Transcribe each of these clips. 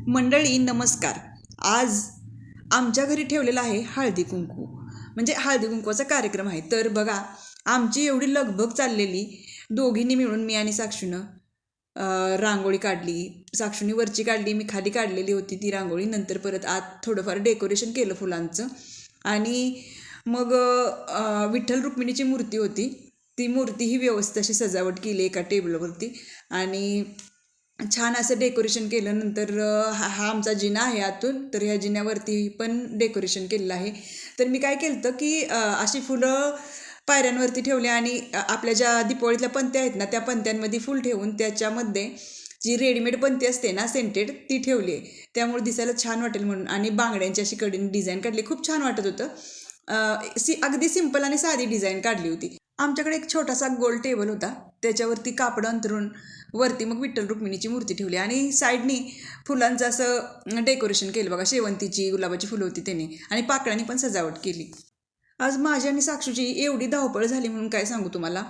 मंडळी नमस्कार. आज आमच्या घरी ठेवलेला आहे हळदी कुंकू, म्हणजे हळदी कुंकूचा कार्यक्रम आहे. तर बघा, आमची एवढी लगबग चाललेली, दोघींनी मिळून मी आणि साक्षीनं रांगोळी काढली. साक्षीने वरची काढली, मी खाली काढलेली होती ती रांगोळी. नंतर परत आत थोडंफार डेकोरेशन केलं फुलांचं. आणि मग विठ्ठल रुक्मिणीची मूर्ती होती, ती मूर्ती ही व्यवस्थित अशी सजावट केली एका टेबलवरती. आणि छान असं डेकोरेशन केलं. नंतर हा आमचा जिना आहे आतून, तर ह्या जिन्यावरती पण डेकोरेशन केलेलं आहे. तर मी काय केलं होतं की अशी फुलं पायऱ्यांवरती ठेवली आणि आपल्या ज्या दिपावळीतल्या पंत्या आहेत ना, त्या पंत्यांमध्ये फुल ठेवून त्याच्यामध्ये जी रेडीमेड पंती असते ना सेंटेड, ती ठेवली आहे. त्यामुळे दिसायला छान वाटेल म्हणून. आणि बांगड्यांची अशी कडीने डिझाईन काढली, खूप छान वाटत होतं. अगदी सिंपल आणि साधी डिझाईन काढली होती. आमच्याकडे एक छोटासा गोल टेबल होता, त्याच्यावरती कापड अंतरून वरती मग विठ्ठल रुक्मिणीची मूर्ती ठेवली आणि साईडनी फुलांचं असं डेकोरेशन केलं बघा. शेवंतीची, गुलाबाची फुलं होती त्याने, आणि पाकळ्यांनी पण सजावट केली. आज माझी आणि साक्षूची एवढी धावपळ झाली म्हणून काय सांगू तुम्हाला.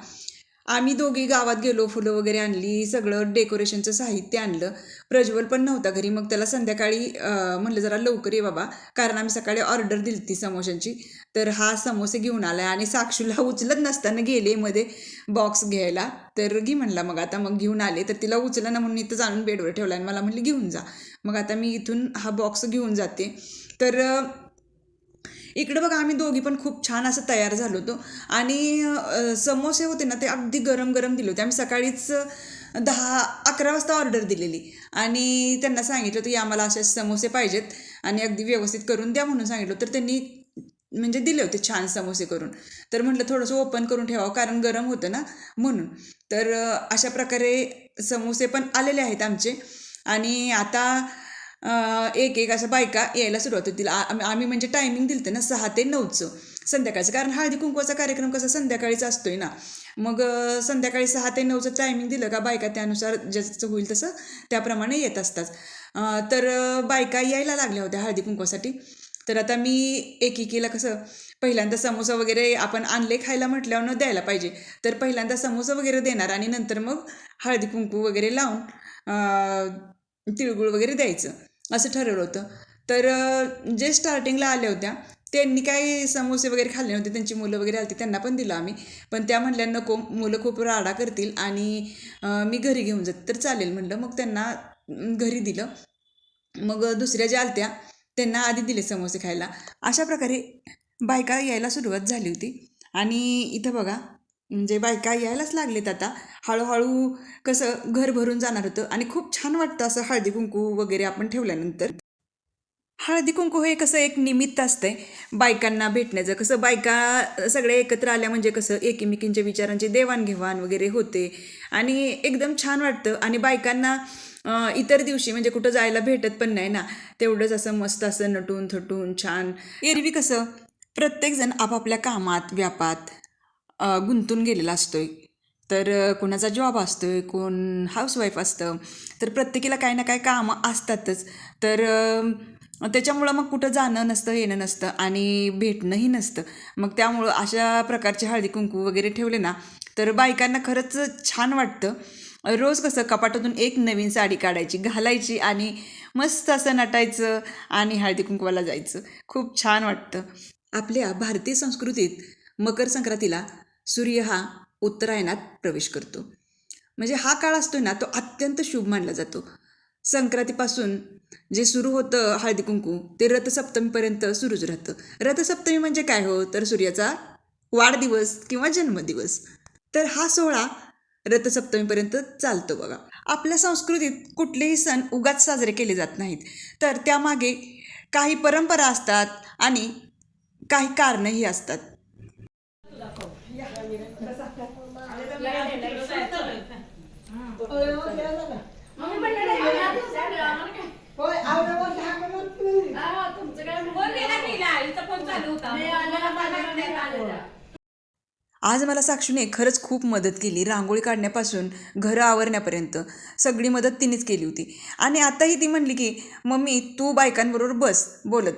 आम्ही दोघी गावात गेलो, फुलं वगैरे आणली, सगळं डेकोरेशनचं साहित्य आणलं. प्रज्वल पण नव्हता घरी, मग त्याला संध्याकाळी म्हणलं जरा लवकर ये बाबा, कारण आम्ही सकाळी ऑर्डर दिली ती समोशांची. तर हा समोसे घेऊन आला आणि साक्षूला उचलत नसताना गेले मध्ये बॉक्स घ्यायला. तर घे म्हणला, मग आता मग घेऊन आले. तर तिला उचला ना म्हणून इथं आणून बेडवर ठेवला आणि मला म्हणली घेऊन जा. मग आता मी इथून हा बॉक्स घेऊन जाते. तर इकडं बघा, आम्ही दोघी पण खूप छान असं तयार झालो होतो. आणि समोसे होते ना, ते अगदी गरम गरम दिले होते. आम्ही सकाळीच 10-11 वाजता ऑर्डर दिलेली आणि त्यांना सांगितलं होतं की आम्हाला असे समोसे पाहिजेत आणि अगदी व्यवस्थित करून द्या म्हणून सांगितलं. तर त्यांनी म्हणजे दिले होते छान समोसे करून. तर म्हटलं थोडंसं ओपन करून ठेवावं, कारण गरम होतं ना म्हणून. तर अशा प्रकारे समोसे पण आलेले आहेत आमचे. आणि आता एक एक अशा बायका यायला सुरुवात होतील. आम्ही म्हणजे टायमिंग दिलं होतं ना 6 ते 9चं संध्याकाळचं, कारण हळदी कुंकवाचा कार्यक्रम कसा संध्याकाळीच असतोय ना. मग संध्याकाळी 6 ते 9चं टायमिंग दिलं का बायका त्यानुसार जसं होईल तसं त्याप्रमाणे येत असतात. तर बायका यायला लागल्या होत्या हळदी कुंकवासाठी. तर आता मी एकेकीला कसं, पहिल्यांदा समोसा वगैरे आपण आणले खायला म्हटल्यावर न द्यायला पाहिजे. तर पहिल्यांदा समोसा वगैरे देणार आणि नंतर मग हळदी कुंकू वगैरे लावून तिळगुळ वगैरे द्यायचं, असं ठरवलं होतं. तर जे स्टार्टिंगला आल्या होत्या त्यांनी काही समोसे वगैरे खाल्ले नव्हते, त्यांची मुलं वगैरे आली, त्यांना पण दिलं आम्ही. पण त्या म्हणल्या नको, मुलं खूप राडा करतील आणि मी घरी घेऊन जाते. तर चालेल म्हणलं, मग त्यांना घरी दिलं. मग दुसऱ्या ज्या आलत्या त्यांना आधी दिले समोसे खायला. अशा प्रकारे बायका यायला सुरुवात झाली होती. आणि इथं बघा, म्हणजे बायका यायलाच लागलेत आता हळूहळू. कसं घर भरून जाणार होतं आणि खूप छान वाटतं असं हळदी कुंकू वगैरे आपण ठेवल्यानंतर. हळदी कुंकू हे कसं एक निमित्त असतंय बायकांना भेटण्याचं. कसं बायका सगळे एकत्र आल्या म्हणजे कसं एकमेकींच्या विचारांची देवाणघेवाण वगैरे होते आणि एकदम छान वाटतं. आणि बायकांना इतर दिवशी म्हणजे कुठं जायला भेटत पण नाही ना, तेवढंच असं मस्त असं नटून थटून छान. एरवी कसं प्रत्येकजण आपापल्या कामात व्यापात गुंतून गेलेला असतोय. तर कोणाचा जॉब असतोय, कोण हाऊसवाईफ असतं, तर प्रत्येकीला काही ना काही कामं असतातच. तर त्याच्यामुळं मग कुठं जाणं नसतं, येणं नसतं आणि भेटणंही नसतं. मग त्यामुळं अशा प्रकारचे हळदी कुंकू वगैरे ठेवले ना, तर बायकांना खरंच छान वाटतं. रोज कसं कपाटातून एक नवीन साडी काढायची, घालायची आणि मस्त असं नटायचं आणि हळदी कुंकवाला जायचं. खूप छान वाटतं. आपल्या भारतीय संस्कृतीत मकर संक्रांतीला सूर्य हा उत्तरायणात प्रवेश करतो. म्हणजे हा काळ असतो ना, तो अत्यंत शुभ मानला जातो. संक्रांतीपासून जे सुरू होतं हळदी कुंकू, ते रथसप्तमीपर्यंत सुरूच राहतं. रथसप्तमी म्हणजे काय हो, तर सूर्याचा वाढदिवस किंवा जन्मदिवस. तर हा सोहळा रथसप्तमीपर्यंत चालतो बघा. आपल्या संस्कृतीत कुठलेही सण उगाच साजरे केले जात नाहीत, तर त्यामागे काही परंपरा असतात आणि काही कारणंही असतात. आज मला साक्षीने खरंच खूप मदत केली, रांगोळी काढण्यापासून घरं आवरण्यापर्यंत सगळी मदत तिनेच केली होती. आणि आताही ती म्हणली की मम्मी तू बायकांबरोबर बस बोलत,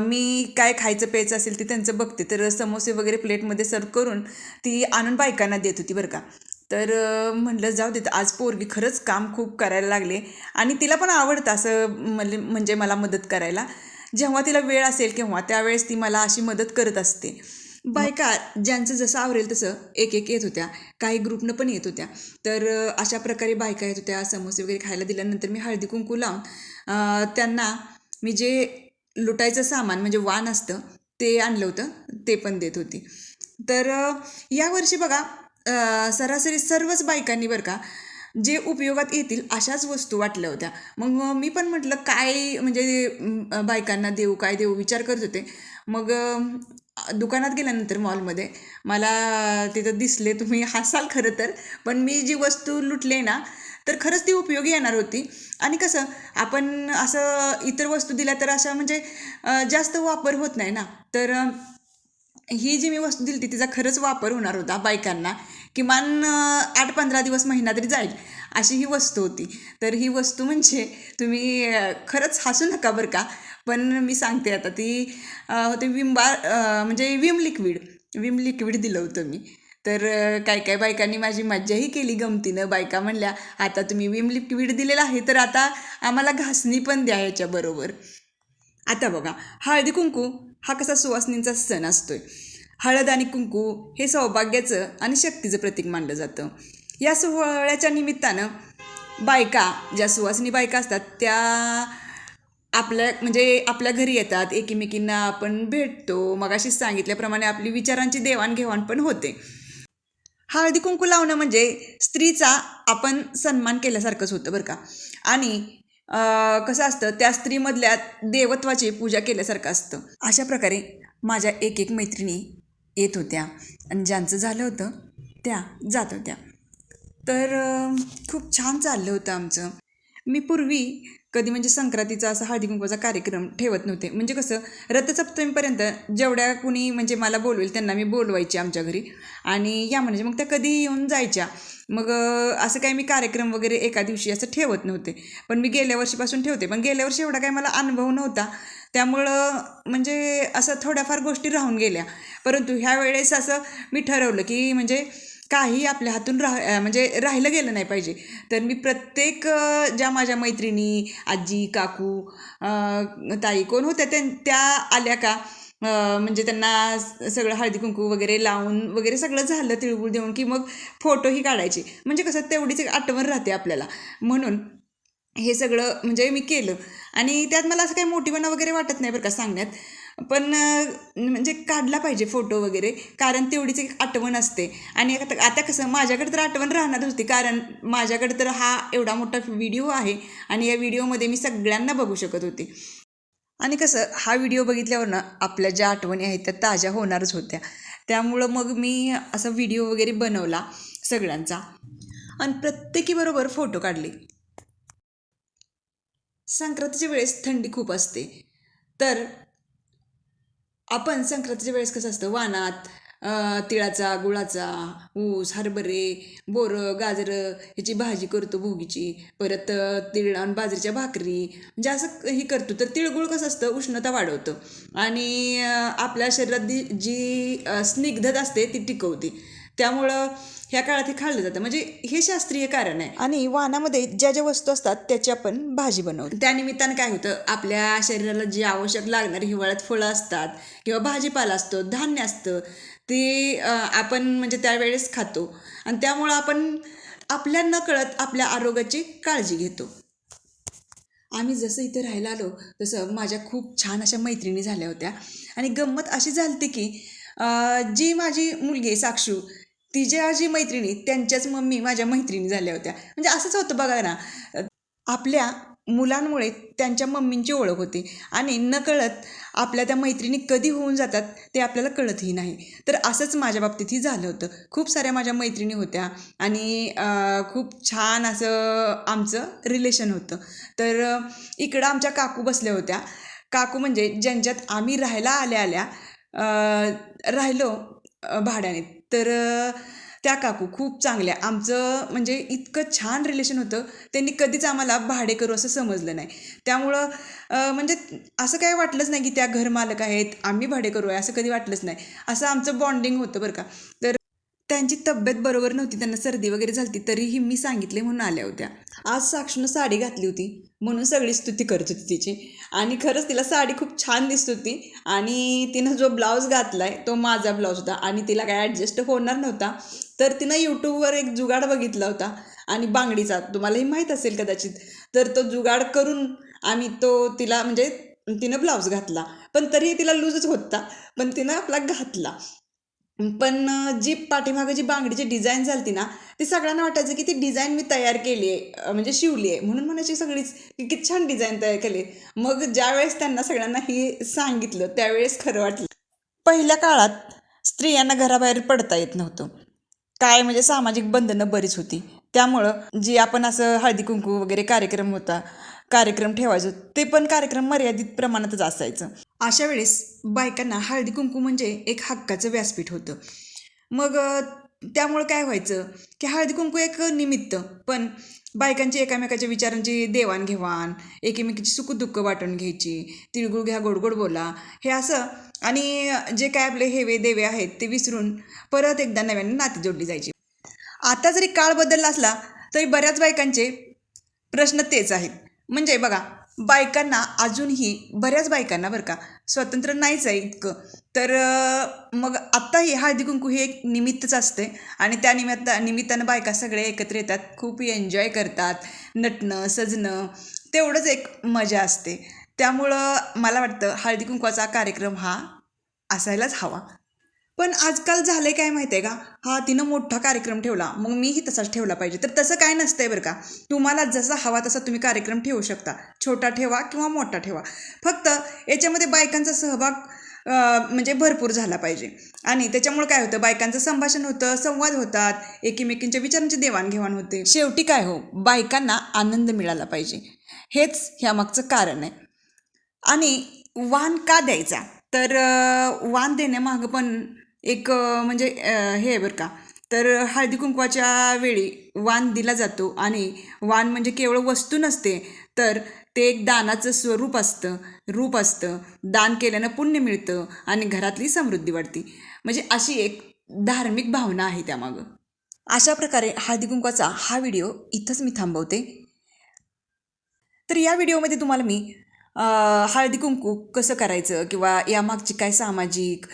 मी काय खायचं प्यायचं असेल ते त्यांचं बघते. तर समोसे वगैरे प्लेटमध्ये सर्व करून ती आणून बायकांना देत होती बरं का. तर म्हटलं जाऊ देत, आज पोरगी खरंच काम खूप करायला लागले आणि तिला पण आवडतं असं म्हणजे मला मदत करायला. जेव्हा तिला वेळ असेल किंवा त्यावेळेस ती मला अशी मदत करत असते. बायका ज्यांचं जसं आवरेल तसं एक एक येत होत्या, काही ग्रुपनं पण येत होत्या. तर अशा प्रकारे बायका येत होत्या. समोसे वगैरे खायला दिल्यानंतर मी हळदी कुंकू लावून त्यांना मी जे लुटायचं सामान म्हणजे वाण असतं ते आणलं होतं, ते पण देत होती. तर यावर्षी बघा सरासरी सर्वच बायकांनी बरं का जे उपयोगात येतील अशाच वस्तू वाटल्या होत्या. मग मी पण म्हटलं काय म्हणजे बायकांना देऊ, काय देऊ विचार करत होते. मग दुकानात गेल्यानंतर मॉलमध्ये मला तिथं दिसले, तुम्ही हसाल खरं तर, पण मी जी वस्तू लुटले ना तर खरंच ती उपयोगी येणार होती. आणि कसं आपण असं इतर वस्तू दिल्या तर अशा म्हणजे जास्त वापर होत नाही ना. तर ही जी मी वस्तू दिली तिचा खरंच वापर होणार होता बायकांना. किमान 8-15 दिवस, महिना तरी जाईल अशी ही वस्तू होती. तर ही वस्तू म्हणजे तुम्ही खरंच हसू नका बरं का, पण मी सांगते आता. ती होते विम बार म्हणजे विम लिक्विड दिलं होतं मी. तर काय काय बायकांनी माझी मज्जाही केली गमतीनं. बायका म्हणल्या, आता तुम्ही विम लिक्विड दिलेलं आहे तर आता आम्हाला घासणी पण द्या ह्याच्याबरोबर. आता बघा, हळदी कुंकू हा कसा सुवासिनींचा सण असतोय. हळद आणि कुंकू हे सौभाग्याचं आणि शक्तीचं प्रतीक मानलं जातं. या सोहळ्याच्या निमित्तानं बायका, ज्या सुवासिनी बायका असतात त्या आपल्या घरी येतात, एकमेकींना आपण भेटतो. मगाशीच सांगितल्याप्रमाणे आपली विचारांची देवाणघेवाण पण होते. हळदी कुंकू लावणं म्हणजे स्त्रीचा आपण सन्मान केल्यासारखंच होतं बरं का. आणि कसं असतं, त्या स्त्रीमधल्या देवत्वाची पूजा केल्यासारखं असतं. अशा प्रकारे माझ्या एक एक मैत्रिणी येत होत्या आणि ज्यांचं झालं होतं त्या जात होत्या. तर खूप छान चाललं होतं आमचं. मी पूर्वी कधी म्हणजे संक्रांतीचा असा हळदी कुंकवाचा कार्यक्रम ठेवत नव्हते. म्हणजे कसं, रथसप्तमीपर्यंत जेवढ्या कुणी म्हणजे मला बोलवेल त्यांना मी बोलवायचे आमच्या घरी आणि या म्हणजे मग त्या कधीही येऊन जायच्या. मग असं काही मी कार्यक्रम वगैरे एका दिवशी असं ठेवत नव्हते. पण मी गेल्या वर्षीपासून ठेवते. पण गेल्या वर्षी एवढा काही मला अनुभव नव्हता, त्यामुळं म्हणजे असं थोड्याफार गोष्टी राहून गेल्या. परंतु ह्या वेळेस असं मी ठरवलं की म्हणजे काही आपल्या हातून म्हणजे राहिलं गेलं नाही पाहिजे. तर मी प्रत्येक ज्या माझ्या मैत्रिणी, आजी, काकू, ताई कोण होत्या त्या आल्या का म्हणजे त्यांना सगळं हळदी कुंकू वगैरे लावून वगैरे सगळं झालं, तिळगुळ देऊन की मग फोटोही काढायचे. म्हणजे कसं तेवढीच एक आठवण राहते आपल्याला. म्हणून हे सगळं म्हणजे मी केलं आणि त्यात मला असं काही मोठीपणा वगैरे वाटत नाही बरं का सांगण्यात. पण म्हणजे काढला पाहिजे फोटो वगैरे, कारण तेवढीच एक आठवण असते. आणि आता कसं माझ्याकडे तर आठवण राहणारच होती, कारण माझ्याकडे तर हा एवढा मोठा व्हिडिओ आहे आणि या व्हिडिओमध्ये मी सगळ्यांना बघू शकत होते. आणि कसं हा व्हिडिओ बघितल्यावर ना आपल्या ज्या आठवणी आहेत त्या ताज्या होणारच होत्या. त्यामुळं मग मी असा व्हिडिओ वगैरे बनवला सगळ्यांचा आणि प्रत्येकीबरोबर फोटो काढले. संक्रांतीच्या वेळेस थंडी खूप असते. तर आपण संक्रांतीच्या वेळेस कसं असतं, वाणात तिळाचा, गुळाचा, ऊस, हरभरे, बोरं, गाजरं ह्याची भाजी करतो भोगीची. परत तिळ आणि बाजरीच्या भाकरी म्हणजे असं ही करतो. तर तिळगुळ कसं असतं, उष्णता वाढवतं आणि आपल्या शरीरात जी स्निग्धता असते ती टिकवते. त्यामुळं ह्या काळात हे खाल्लं जातं. म्हणजे हे शास्त्रीय कारण आहे. आणि वाणामध्ये ज्या ज्या वस्तू असतात त्याची आपण भाजी बनवतो. त्यानिमित्तानं काय होतं, आपल्या शरीराला जी आवश्यक लागणारी हिवाळ्यात फळं असतात किंवा भाजीपाला असतो, धान्य असतं, ते आपण म्हणजे त्यावेळेस खातो आणि त्यामुळं आपण आपल्या नकळत आपल्या आरोग्याची काळजी घेतो. आम्ही जसं इथे राहायला आलो तसं माझ्या खूप छान अशा मैत्रिणी झाल्या होत्या आणि गंमत अशी झाली की जी माझी मुलगी साक्षू, तिच्या जी मैत्रिणी त्यांच्याच मम्मी माझ्या मैत्रिणी झाल्या होत्या. म्हणजे असंच होतं बघा ना, आपल्या मुलांमुळे त्यांच्या मम्मींची ओळख होते आणि नकळत आपल्या त्या मैत्रिणी कधी होऊन जातात ते आपल्याला कळतही नाही. तर असंच माझ्या बाबतीतही झालं होतं. खूप साऱ्या माझ्या मैत्रिणी होत्या आणि खूप छान असं आमचं रिलेशन होतं. तर इकडं आमच्या काकू बसल्या होत्या. काकू म्हणजे ज्यांच्यात आम्ही राहायला आल्या आल्या राहिलो भाड्याने. तर त्या काकू खूप चांगल्या. आमचं म्हणजे इतकं छान रिलेशन होतं, त्यांनी कधीच आम्हाला भाडेकरू असं समजलं नाही. त्यामुळं म्हणजे असं काही वाटलंच नाही की त्या घरमालक आहेत, आम्ही भाडेकरू आहे, असं कधी वाटलंच नाही. असं आमचं बॉन्डिंग होतं बरं का. तर त्यांची तब्येत बरोबर नव्हती, त्यांना सर्दी वगैरे झाली, तरीही मी सांगितले म्हणून आल्या होत्या. आज साक्षीनं साडी घातली होती म्हणून सगळी स्तुती करत होती तिची, आणि खरंच तिला साडी खूप छान दिसत होती. आणि तिनं जो ब्लाऊज घातलाय तो माझा ब्लाऊज होता आणि तिला काय ॲडजस्ट होणार नव्हता, तर तिनं यूट्यूबवर एक जुगाड बघितला होता आणि बांगडीचा, तुम्हालाही माहीत असेल कदाचित, तर तो जुगाड करून आम्ही तो तिला म्हणजे तिनं ब्लाऊज घातला, पण तरीही तिला लूजच होता, पण तिनं आपला घातला. पण जी पाठीमागं जी बांगडीची डिझाईन झाली ना, ती सगळ्यांना वाटायचं की ती डिझाईन मी तयार केली आहे, म्हणजे शिवली आहे, म्हणून म्हणायची सगळीच की किती छान डिझाईन तयार केली. मग ज्यावेळेस त्यांना सगळ्यांना हे सांगितलं त्यावेळेस खरं वाटलं. पहिल्या काळात स्त्रियांना घराबाहेर पडता येत नव्हतं, काय म्हणजे सामाजिक बंधनं बरीच होती. त्यामुळं जी आपण असं हळदी कुंकू वगैरे कार्यक्रम ठेवायचो, ते पण कार्यक्रम मर्यादित प्रमाणातच असायचं. अशा वेळेस बायकांना हळदी कुंकू म्हणजे एक हक्काचं व्यासपीठ होतं. मग त्यामुळं काय व्हायचं की हळदी कुंकू एक निमित्त, पण बायकांची एकामेकाच्या विचारांची देवाणघेवाण, एकमेकीची सुखदुःख वाटून घ्यायची, तिळगुळ घ्या, गोड गोड बोला, हे असं, आणि जे काय आपले हेवे देवे आहेत ते विसरून परत एकदा नव्याने नाती जोडली जायची. आता जरी काळ बदलला असला तरी बऱ्याच बायकांचे प्रश्न तेच आहेत. म्हणजे बघा, बायकांना अजूनही, बऱ्याच बायकांना बरं का, स्वतंत्र नाहीच आहे इतकं, तर मग आत्ताही हळदी कुंकू हे एक निमित्तच असते आणि त्या निमित्तानं बायका सगळे एकत्र येतात, खूप एन्जॉय करतात, नटणं सजणं तेवढंच एक मजा असते. त्यामुळं मला वाटतं हळदी कुंकवाचा कार्यक्रम हा असायलाच हवा. पण आजकाल झालंय काय माहिती आहे का, हा तिनं मोठा कार्यक्रम ठेवला मग मीही तसाच ठेवला पाहिजे, तर तसं काय नसतंय बरं का. तुम्हाला जसा हवा तसा तुम्ही कार्यक्रम ठेवू शकता, छोटा ठेवा किंवा मोठा ठेवा, फक्त याच्यामध्ये बायकांचा सहभाग म्हणजे भरपूर झाला पाहिजे. आणि त्याच्यामुळे काय होतं, बायकांचं संभाषण होतं, संवाद होतात, एकमेकींच्या विचारांची देवाणघेवाण होते. शेवटी काय हो, बायकांना आनंद मिळाला पाहिजे, हेच ह्यामागचं कारण आहे. आणि वाण का द्यायचा, तर वाण देण्यामागं पण एक म्हणजे हे आहे बरं का. तर हळदी कुंकवाच्या वेळी वाण दिला जातो आणि वाण म्हणजे केवळ वस्तू नसते, तर ते एक दानाचं रूप असतं. दान केल्यानं पुण्य मिळतं आणि घरातली समृद्धी वाढते, म्हणजे अशी एक धार्मिक भावना आहे त्यामागं. अशा प्रकारे हळदी कुंकवाचा हा व्हिडिओ इथंच मी थांबवते. तर या व्हिडिओमध्ये तुम्हाला मी हळदी कुंकू कसं करायचं किंवा यामागची काय सामाजिक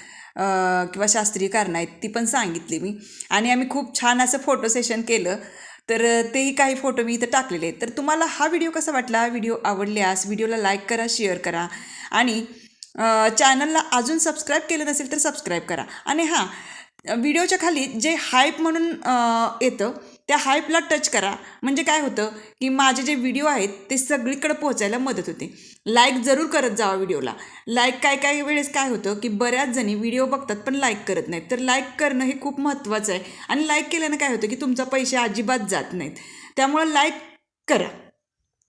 किंवा शास्त्रीय कारणं आहेत ती पण सांगितली मी. आणि आम्ही खूप छान असं फोटो सेशन केलं, तर तेही काही फोटो मी इथं टाकलेले आहेत. तर तुम्हाला हा व्हिडिओ कसा वाटला, व्हिडिओ आवडल्यास व्हिडिओला लाईक करा, शेअर करा आणि चॅनलला अजून सबस्क्राईब केलं नसेल तर सबस्क्राईब करा. आणि हां, व्हिडिओच्या खाली जे हाईप म्हणून येतं त्या हाईपला टच करा, म्हणजे काय होतं की माझे जे व्हिडिओ आहेत ते सगळीकडे पोहोचायला मदत होते. लाईक जरूर करत जावा व्हिडिओला. लाईक काय वेळेस काय होतं की बऱ्याच जणी व्हिडिओ बघतात पण लाईक करत नाहीत, तर लाईक करणं हे खूप महत्त्वाचं आहे. आणि लाईक केल्यानं काय होतं की तुमचा पैसे अजिबात जात नाहीत, त्यामुळं लाईक करा.